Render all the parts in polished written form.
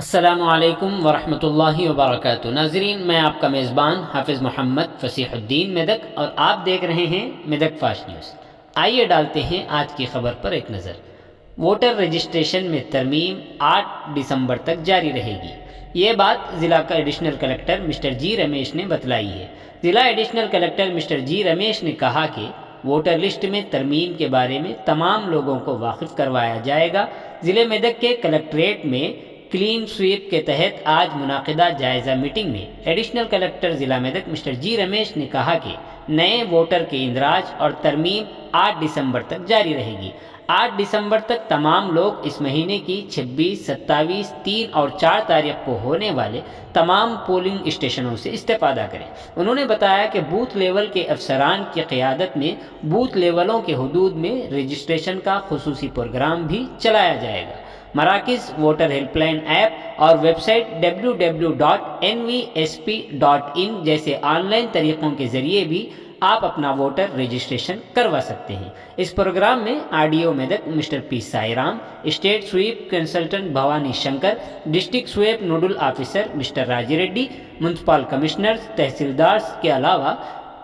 अस्सलामुअलैकुम वरहमतुल्लाहि वबरकातुहू। नाज़रीन, मैं आपका मेज़बान हाफिज़ मोहम्मद फ़सीहुद्दीन मेदक और आप देख रहे हैं मेदक फास्ट न्यूज़। आइए डालते हैं आज की खबर पर एक नज़र। वोटर रजिस्ट्रेशन में तरमीम 8 दिसंबर तक जारी रहेगी। ये बात ज़िला का एडिशनल कलेक्टर मिस्टर जी रमेश ने बतलाई है। ज़िला एडिशनल कलेक्टर मिस्टर जी रमेश ने कहा कि वोटर लिस्ट में तरमीम के बारे में तमाम लोगों को वाकिफ़ करवाया जाएगा। ज़िले मेदक के कलेक्ट्रेट में क्लीन स्वीप के तहत आज मुनाकिदा जायज़ा मीटिंग में एडिशनल कलेक्टर ज़िला मेदक मिस्टर जी रमेश ने कहा कि नए वोटर के इंदराज और तरमीम 8 दिसंबर तक जारी रहेगी। 8 दिसंबर तक तमाम लोग इस महीने की 26, 27, 3 और 4 तारीख को होने वाले तमाम पोलिंग स्टेशनों से इस्तेफादा करें। उन्होंने बताया कि बूथ लेवल के अफसरान की क़यादत में बूथ लेवलों के हदूद में रजिस्ट्रेशन का खुसूसी प्रोग्राम भी चलाया जाएगा। मराकिज़, वोटर हेल्पलाइन ऐप और वेबसाइट www.nvsp.in जैसे ऑनलाइन तरीक़ों के ज़रिए भी आप अपना वोटर रजिस्ट्रेशन करवा सकते हैं। इस प्रोग्राम में RDO Medak Mister P Sairam, state SVEEP consultant Bhavani Shankar, district SVEEP nodal officer Mister Raji Reddy, municipal commissioners, तहसीलदार के अलावा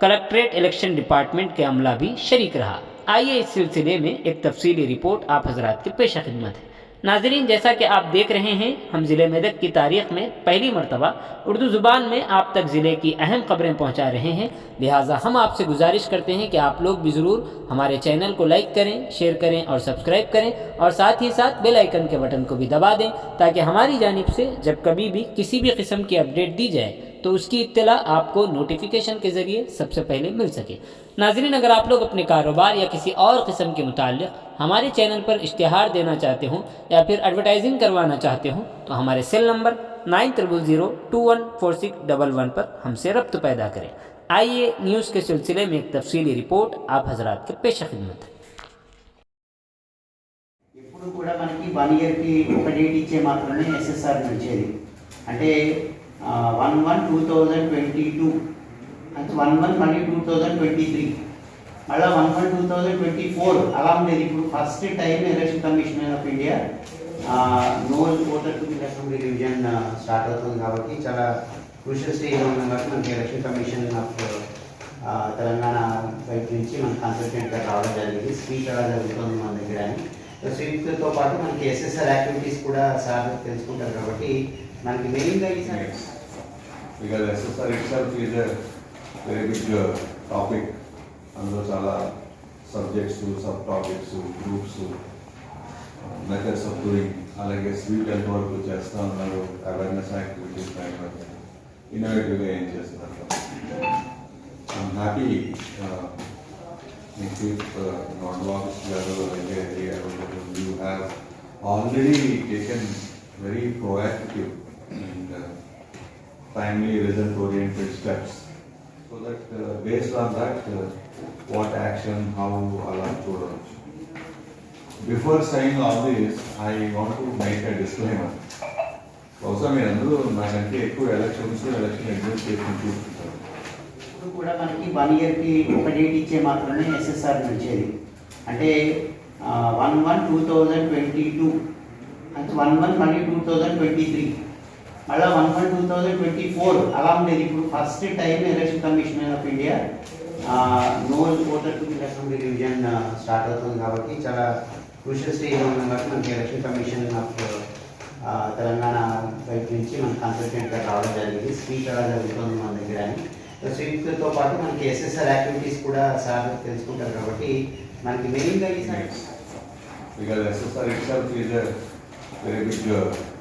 कलेक्ट्रेट इलेक्शन डिपार्टमेंट के अमला भी शरीक रहा। आइए इस सिलसिले में एक तफसीली रिपोर्ट आप हजरात के पेश खिदमत है। नाज़रीन, जैसा कि आप देख रहे हैं, हम ज़िले मेदक की तारीख़ में पहली मरतबा उर्दू ज़ुबान में आप तक ज़िले की अहम ख़बरें पहुंचा रहे हैं। लिहाजा हम आपसे गुजारिश करते हैं कि आप लोग भी ज़रूर हमारे चैनल को लाइक करें, शेयर करें और सब्सक्राइब करें और साथ ही साथ बेल आइकन के बटन को भी दबा दें ताकि हमारी जानिब से जब कभी भी किसी भी किस्म की अपडेट दी जाए तो उसकी इत्तला आपको नोटिफिकेशन के ज़रिए सबसे पहले मिल सके। नाज़रीन, अगर आप लोग अपने कारोबार या किसी और किस्म के मुताल्लिक़ हमारे चैनल पर इश्तिहार देना चाहते हों या फिर एडवर्टाइजिंग करवाना चाहते हों तो हमारे सेल नंबर 9000214611 पर हमसे रब्त पैदा करें। आइए न्यूज़ के सिलसिले में एक तफसीली रिपोर्ट आप हजरात के पेश खिदमत है। ఎప్పుడు కూడా మనకి 1 ఇయర్ కి ఒక డేట్ ఇచ్చే మాత్రమే ఎస్ఎస్ఆర్ నడిచేది. అంటే 1/1/2022 అంటే 1/1 మళ్ళీ 2023 మళ్ళీ 1/1/2024 అలా ఉండేది. ఇప్పుడు first time election commission of India no voter to assembly division start అవుతుంది కాబట్టి చాలా క్రూషియల్ స్టేజ్ ఉంది కాబట్టి మనకి ఎలక్షన్ కమిషన్ ఆఫ్ తెలంగాణ వైపు నుంచి మన కన్సల్టెంట్గా రావడం జరిగింది. స్పీచ్ అలా జరుగుతుంది మన దగ్గర అని. స్వీప్తో పాటు మనకి ఎస్ఎస్ఆర్ యాక్టివిటీస్ కూడా సార్ తెలుసుకుంటారు కాబట్టి మనకి మెయిన్గా ఈ sir because SSR itself is a very big topic. అందులో చాలా subjects, sub topics, groups, methods of doing, అలాగే స్వీట్ హెల్త్ వర్క్ చేస్తూ ఉన్నారు. అవేర్నెస్ యాక్టివిటీస్ పైన ఇన్నోవేటివ్గా ఏం చేస్తున్నారు. I'm happy chief nodal officer గారు అలాగే you have already taken very proactive and timely result-oriented steps, so that based on that, what action, how Allah told us. Before saying all this, I want to make a disclaimer. Also, మీరు అందరూ నాకంటే ఎక్కువ election administration చూస్తుంటారు. ఇప్పుడు కూడా మనకి 1 year కి ఒక డేట్ ఇచ్చే మాత్రమే ఎస్ఎస్ఆర్ నడిచేది. అంటే 1/1/2022 అంటే 1/1 మళ్ళీ 2023 మళ్ళీ 1/1/2024 అలా ఉండేది. ఇప్పుడు first time election commission of India no voter to assembly division start అవుతుంది కాబట్టి చాలా క్రూషియల్ స్టేజ్ ఉంది కాబట్టి మనకి ఎలక్షన్ కమిషన్ ఆఫ్ తెలంగాణ వైపు నుంచి మన కన్సల్టెంట్గా రావడం జరిగింది. స్పీచ్ అలా జరుగుతుంది మన దగ్గర అని. స్వీప్తో పాటు మనకి ఎస్ఎస్ఆర్ యాక్టివిటీస్ కూడా సార్ తెలుసుకుంటారు కాబట్టి మనకి మెయిన్గా ఈ sir because SSR itself is a very big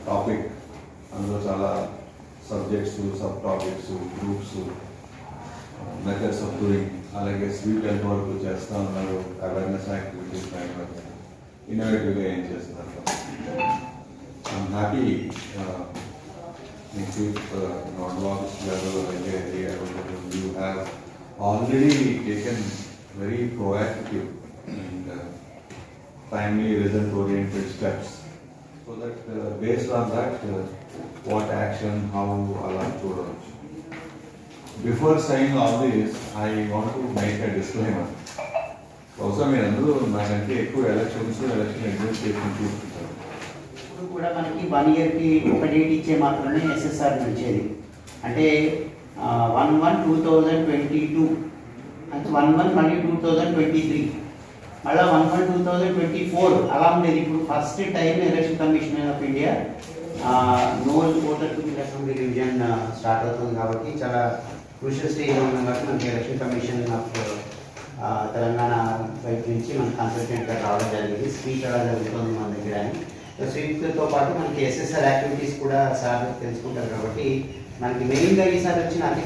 topic. అందులో చాలా subjects, sub topics, groups, methods of doing, అలాగే స్వీట్ హెల్త్ వర్క్ చేస్తూ ఉన్నారు. అవేర్నెస్ యాక్టివిటీస్ పైన ఇన్నోవేటివ్గా ఏం చేస్తున్నారు. I'm happy chief nodal officer గారు అలాగే you have already taken very proactive and timely result-oriented steps, so that based on that, what action, how Allah told us. Before saying all this, I want to make a disclaimer. Also, మీరు అందరూ నాకంటే ఎక్కువ election administration చూస్తుంటారు. ఇప్పుడు కూడా మనకి 1 ఇయర్కి ఒక డేట్ ఇచ్చే మాత్రమే ఎస్ఎస్ఆర్ నడిచేది. అంటే 1/1/2022 అంటే 1/1 మళ్ళీ 2023 మళ్ళీ 1/1/2024 అలా ఉండేది. ఇప్పుడు first time election commission of India no voter to assembly division start అవుతుంది కాబట్టి చాలా క్రూషియల్ స్టేజ్ ఉన్నాం కాబట్టి మనకి ఎలక్షన్ కమిషన్ ఆఫ్ తెలంగాణ వైపు నుంచి మనకి కన్సల్టెంట్గా రావడం జరిగింది. స్పీచ్ అలా జరుగుతుంది మన దగ్గర అని. స్పీచ్తో పాటు మనకి ఎస్ఎస్ఆర్ యాక్టివిటీస్ కూడా సార్ తెలుసుకుంటారు కాబట్టి మనకి మెయిన్గా ఈసారి వచ్చిన అతి